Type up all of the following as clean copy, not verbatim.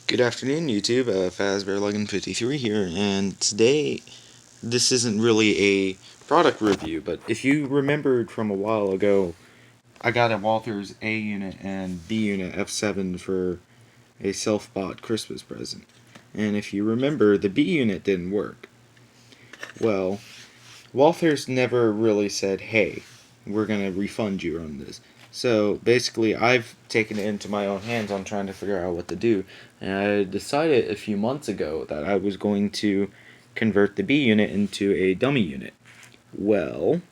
Good afternoon, YouTube. FazBearLogin53 here, and today this isn't really a product review, but if you remembered from a while ago, I got a Walthers A unit and B unit F7 for a self-bought Christmas present. And if you remember, the B unit didn't work. Well, Walthers never really said, hey, we're going to refund you on this. So basically, I've taken it into my own hands on trying to figure out what to do. And I decided a few months ago that I was going to convert the B unit into a dummy unit. Well,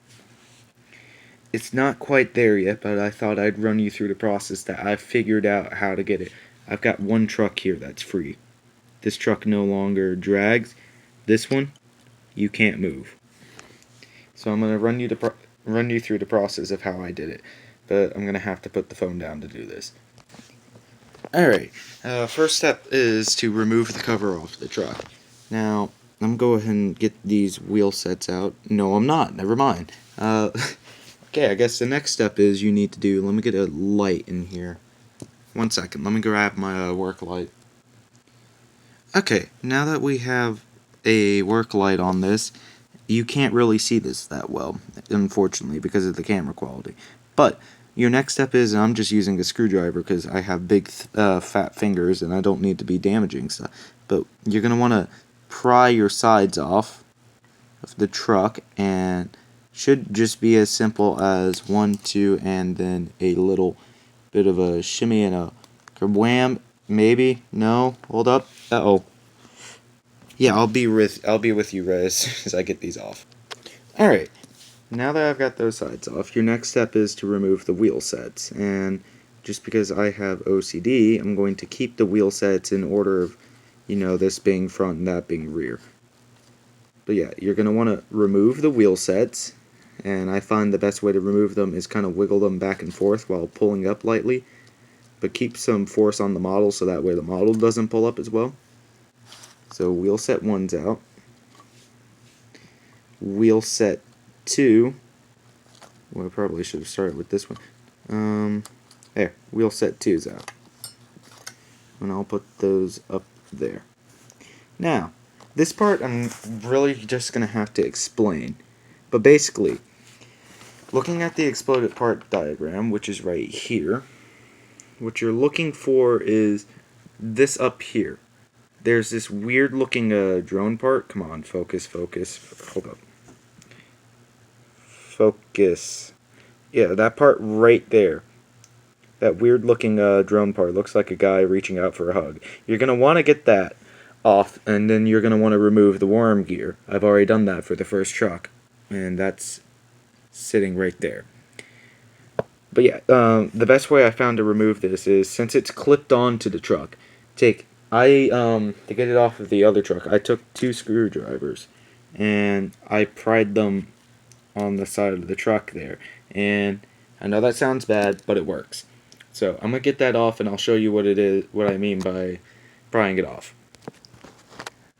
it's not quite there yet, but I thought I'd run you through the process that I've figured out how to get it. I've got one truck here that's free. This truck no longer drags. This one, you can't move. So I'm going to run you through the process of how I did it, but I'm going to have to put the phone down to do this. Alright, first step is to remove the cover off the truck. Now, I'm going to go ahead and get these wheel sets out. No, I'm not. Never mind. Okay, I guess the next step is you need to do, let me get a light in here. 1 second, let me grab my work light. Okay, now that we have a work light on this, you can't really see this that well, unfortunately, because of the camera quality. But your next step is, and I'm just using a screwdriver because I have big, fat fingers and I don't need to be damaging stuff. But you're going to want to pry your sides off of the truck, and should just be as simple as 1, 2, and then a little bit of a shimmy and a wham. Maybe? No? Hold up. Uh-oh. Yeah, I'll be with you right as soon as I get these off. Alright, now that I've got those sides off, your next step is to remove the wheel sets. And just because I have OCD, I'm going to keep the wheel sets in order of, this being front and that being rear. But yeah, you're going to want to remove the wheel sets, and I find the best way to remove them is kind of wiggle them back and forth while pulling up lightly, but keep some force on the model so that way the model doesn't pull up as well. So wheel set 1's out. Wheel set 2. Well, I probably should have started with this one. There. Wheel set 2's out. And I'll put those up there. Now, this part I'm really just going to have to explain. But basically, looking at the exploded part diagram, which is right here, what you're looking for is this up here. There's this weird looking drone part. Come on, focus. Hold up. Focus. Yeah, that part right there. That weird looking drone part looks like a guy reaching out for a hug. You're going to want to get that off, and then you're going to want to remove the worm gear. I've already done that for the first truck, and that's sitting right there. But yeah, the best way I found to remove this is, since it's clipped onto the truck, to get it off of the other truck, I took 2 screwdrivers and I pried them on the side of the truck there. And I know that sounds bad, but it works. So I'm gonna get that off, and I'll show you what I mean by prying it off.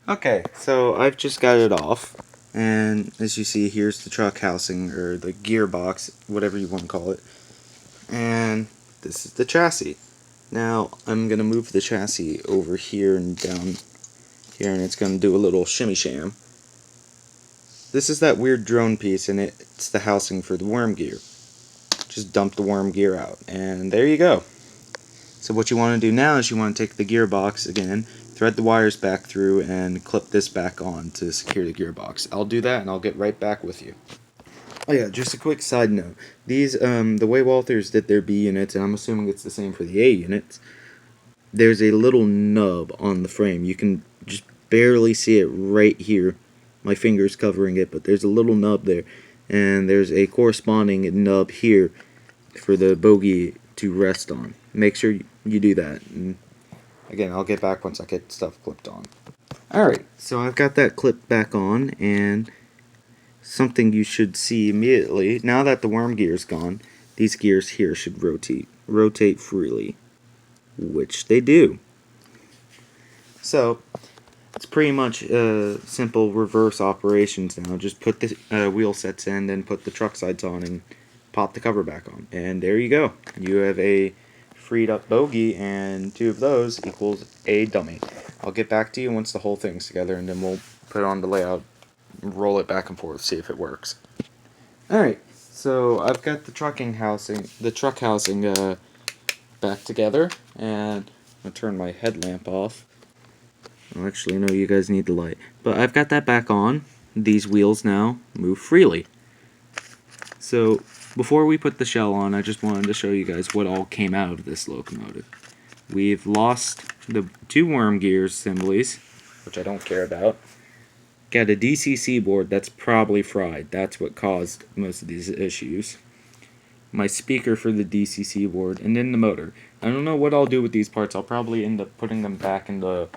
Okay, so I've just got it off, and as you see, here's the truck housing, or the gearbox, whatever you want to call it. And this is the chassis. Now, I'm going to move the chassis over here and down here, and it's going to do a little shimmy sham. This is that weird drone piece, and it's the housing for the worm gear. Just dump the worm gear out, and there you go. So what you want to do now is you want to take the gearbox again, thread the wires back through, and clip this back on to secure the gearbox. I'll do that, and I'll get right back with you. Oh yeah, just a quick side note. These, the way Walthers did their B units, and I'm assuming it's the same for the A units, there's a little nub on the frame. You can just barely see it right here. My finger's covering it, but there's a little nub there. And there's a corresponding nub here for the bogie to rest on. Make sure you do that. And again, I'll get back once I get stuff clipped on. Alright, so I've got that clipped back on, and something you should see immediately, now that the worm gear is gone, these gears here should rotate freely, which they do. So it's pretty much simple reverse operations now. Just put the wheel sets in, then put the truck sides on, and pop the cover back on, and there you go. You have a freed up bogey, and 2 of those equals a dummy. I'll get back to you once the whole thing's together, and then we'll put it on the layout, roll it back and forth, see if it works. Alright, so I've got the truck housing back together, and I'm going to turn my headlamp off. Oh, actually, no, you guys need the light. But I've got that back on. These wheels now move freely. So, before we put the shell on, I just wanted to show you guys what all came out of this locomotive. We've lost the 2 worm gears assemblies, which I don't care about. Got a DCC board that's probably fried. That's what caused most of these issues. My speaker for the DCC board, and then the motor. I don't know what I'll do with these parts. I'll probably end up putting them back in the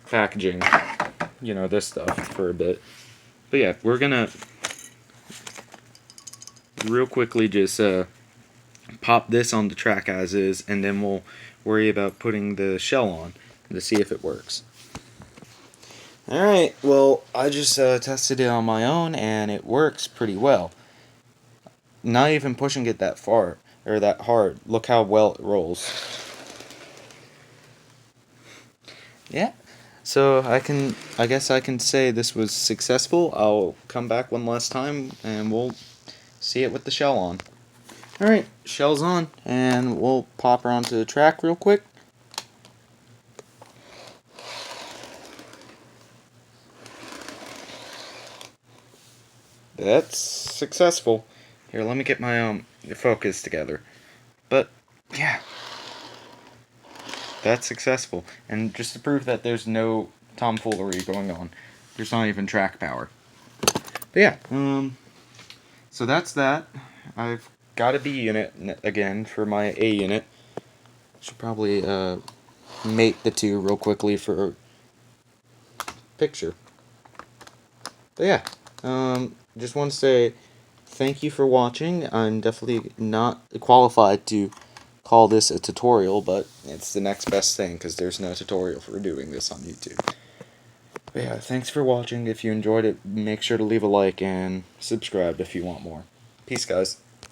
packaging, you know, this stuff for a bit. But yeah, we're gonna real quickly just pop this on the track as is, and then we'll worry about putting the shell on to see if it works. Alright, well, I just tested it on my own, and it works pretty well. Not even pushing it that far, or that hard. Look how well it rolls. Yeah, so I guess I can say this was successful. I'll come back one last time, and we'll see it with the shell on. Alright, shell's on, and we'll pop her onto the track real quick. That's successful. Here, let me get my focus together. But, yeah. That's successful. And just to prove that there's no tomfoolery going on, there's not even track power. But yeah, so that's that. I've got a B unit again for my A unit. Should probably mate the 2 real quickly for a picture. But yeah, just want to say thank you for watching. I'm definitely not qualified to call this a tutorial, but it's the next best thing because there's no tutorial for doing this on YouTube. But yeah, thanks for watching. If you enjoyed it, make sure to leave a like and subscribe if you want more. Peace, guys.